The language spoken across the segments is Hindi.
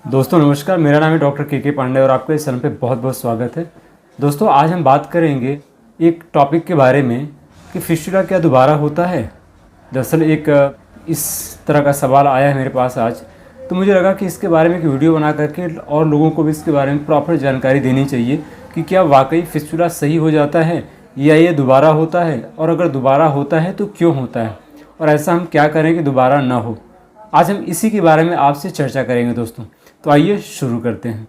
दोस्तों नमस्कार, मेरा नाम है डॉक्टर के पांडे और आपका इस चैनल पे बहुत बहुत स्वागत है। दोस्तों आज हम बात करेंगे एक टॉपिक के बारे में कि फिस्टुला क्या दोबारा होता है। दरअसल इस तरह का सवाल आया है मेरे पास आज, तो मुझे लगा कि इसके बारे में एक वीडियो बना करके और लोगों को भी इसके बारे में प्रॉपर जानकारी देनी चाहिए कि क्या वाकई फिस्टुला सही हो जाता है या ये दोबारा होता है, और अगर दोबारा होता है तो क्यों होता है, और ऐसा हम क्या करें कि दोबारा ना हो। आज हम इसी के बारे में आपसे चर्चा करेंगे दोस्तों, तो आइए शुरू करते हैं।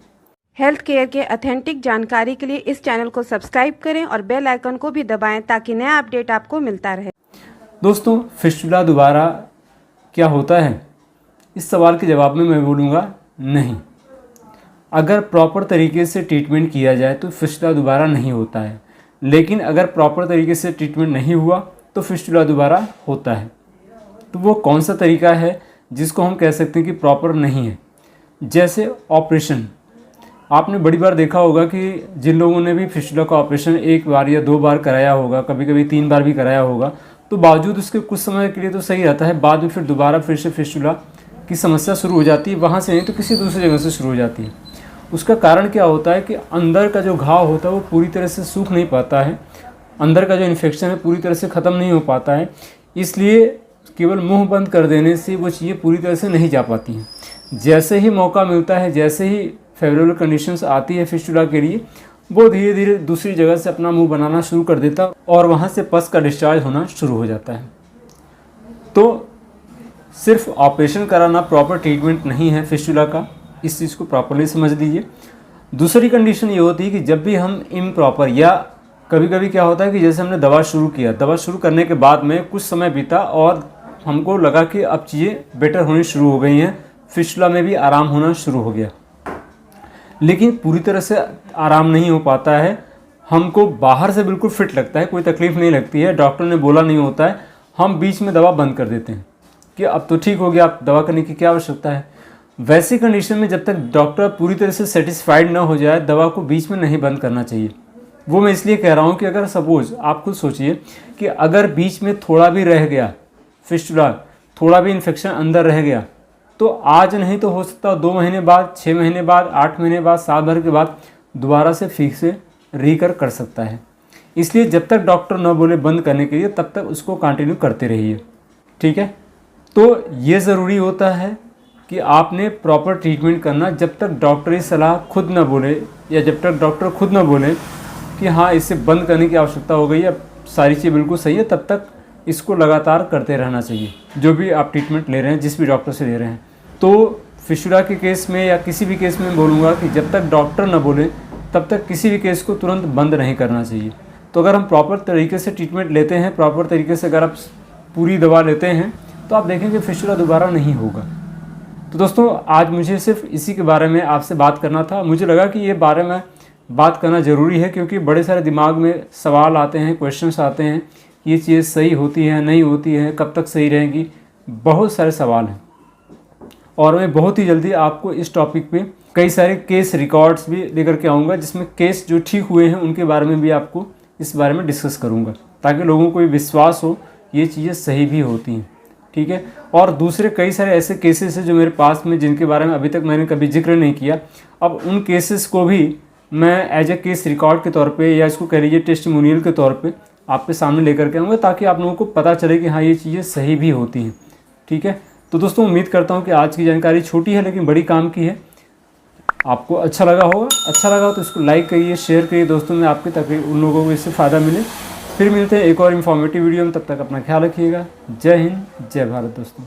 हेल्थ केयर के ऑथेंटिक जानकारी के लिए इस चैनल को सब्सक्राइब करें और बेल आइकन को भी दबाएं ताकि नया अपडेट आपको मिलता रहे। दोस्तों फिस्टुला दोबारा क्या होता है, इस सवाल के जवाब में मैं बोलूँगा नहीं। अगर प्रॉपर तरीके से ट्रीटमेंट किया जाए तो फिस्टुला दोबारा नहीं होता है, लेकिन अगर प्रॉपर तरीके से ट्रीटमेंट नहीं हुआ तो फिस्टुला दोबारा होता है। तो वो कौन सा तरीका है जिसको हम कह सकते हैं कि प्रॉपर नहीं है। जैसे ऑपरेशन, आपने बड़ी बार देखा होगा कि जिन लोगों ने भी फिस्टुला का ऑपरेशन एक बार या दो बार कराया होगा, कभी कभी 3 बार भी कराया होगा, तो बावजूद उसके कुछ समय के लिए तो सही रहता है, बाद में फिर दोबारा फिर से फिस्टुला की समस्या शुरू हो जाती है। वहाँ से नहीं तो किसी दूसरी जगह से शुरू हो जाती है। उसका कारण क्या होता है कि अंदर का जो घाव होता है वो पूरी तरह से सूख नहीं पाता है, अंदर का जो इन्फेक्शन है पूरी तरह से ख़त्म नहीं हो पाता है, इसलिए केवल मुंह बंद कर देने से वो चीज़ें पूरी तरह से नहीं जा पाती हैं। जैसे ही मौका मिलता है, जैसे ही फेवरेबल कंडीशंस आती है फिस्टुला के लिए, वो धीरे धीरे दूसरी जगह से अपना मुंह बनाना शुरू कर देता है और वहाँ से पस का डिस्चार्ज होना शुरू हो जाता है। तो सिर्फ ऑपरेशन कराना प्रॉपर ट्रीटमेंट नहीं है फिस्टुला का, इस चीज़ को प्रॉपरली समझ लीजिए। दूसरी कंडीशन ये होती है कि जब भी हम इम्प्रॉपर, या कभी कभी क्या होता है कि जैसे हमने दवा शुरू किया, दवा शुरू करने के बाद में कुछ समय बीता और हमको लगा कि अब चीज़ें बेटर होनी शुरू हो गई हैं, फिस्टुला में भी आराम होना शुरू हो गया, लेकिन पूरी तरह से आराम नहीं हो पाता है। हमको बाहर से बिल्कुल फिट लगता है, कोई तकलीफ़ नहीं लगती है, डॉक्टर ने बोला नहीं होता है, हम बीच में दवा बंद कर देते हैं कि अब तो ठीक हो गया, अब दवा करने की क्या आवश्यकता है। वैसी कंडीशन में जब तक डॉक्टर पूरी तरह से सेटिस्फाइड ना हो जाए, दवा को बीच में नहीं बंद करना चाहिए। वो मैं इसलिए कह रहा हूँ कि अगर सपोज आप खुद सोचिए कि अगर बीच में थोड़ा भी रह गया फिस्टुला, थोड़ा भी इन्फेक्शन अंदर रह गया, तो आज नहीं तो हो सकता 2 महीने बाद, 6 महीने बाद, 8 महीने बाद, साल भर के बाद दोबारा से फिर से रिकर कर सकता है। इसलिए जब तक डॉक्टर न बोले बंद करने के लिए, तब तक उसको कंटिन्यू करते रहिए, ठीक है। तो ये ज़रूरी होता है कि आपने प्रॉपर ट्रीटमेंट करना जब तक डॉक्टरी सलाह खुद न बोले, या जब तक डॉक्टर खुद न बोले कि हाँ इसे बंद करने की आवश्यकता हो गई है, सारी चीज़ बिल्कुल सही है, तब तक इसको लगातार करते रहना चाहिए, जो भी आप ट्रीटमेंट ले रहे हैं, जिस भी डॉक्टर से ले रहे हैं। तो फिस्टुला के केस में या किसी भी केस में बोलूँगा कि जब तक डॉक्टर न बोले तब तक किसी भी केस को तुरंत बंद नहीं करना चाहिए। तो अगर हम प्रॉपर तरीके से ट्रीटमेंट लेते हैं, प्रॉपर तरीके से अगर आप पूरी दवा लेते हैं, तो आप देखेंगे फिस्टुला दोबारा नहीं होगा। तो दोस्तों आज मुझे सिर्फ इसी के बारे में आपसे बात करना था। मुझे लगा कि ये बारे में बात करना ज़रूरी है, क्योंकि बड़े सारे दिमाग में सवाल आते हैं, क्वेश्चंस आते हैं, ये चीज़ सही होती है नहीं होती है, कब तक सही रहेगी, बहुत सारे सवाल हैं। और मैं बहुत ही जल्दी आपको इस टॉपिक पे कई सारे केस रिकॉर्ड्स भी लेकर के आऊँगा, जिसमें केस जो ठीक हुए हैं उनके बारे में भी आपको इस बारे में डिस्कस करूँगा, ताकि लोगों को ये विश्वास हो ये चीज़ें सही भी होती हैं, ठीक है। और दूसरे कई सारे ऐसे केसेस हैं जो मेरे पास में, जिनके बारे में अभी तक मैंने कभी जिक्र नहीं किया। अब उन केसेस को भी मैं एज ए केस रिकॉर्ड के तौर पे, या इसको कह लीजिए टेस्टिमोनियल के तौर पे आपके सामने लेकर के आऊँगा, ताकि आप लोगों को पता चले कि हाँ ये चीज़ें सही भी होती हैं, ठीक है। तो दोस्तों उम्मीद करता हूँ कि आज की जानकारी छोटी है लेकिन बड़ी काम की है, आपको अच्छा लगा होगा। अच्छा लगा तो इसको लाइक करिए, शेयर करिए दोस्तों में आपके, ताकि उन लोगों को इससे फ़ायदा मिले। फिर मिलते हैं एक और इन्फॉर्मेटिव वीडियो में, तब तक अपना ख्याल रखिएगा। जय हिंद, जय भारत दोस्तों।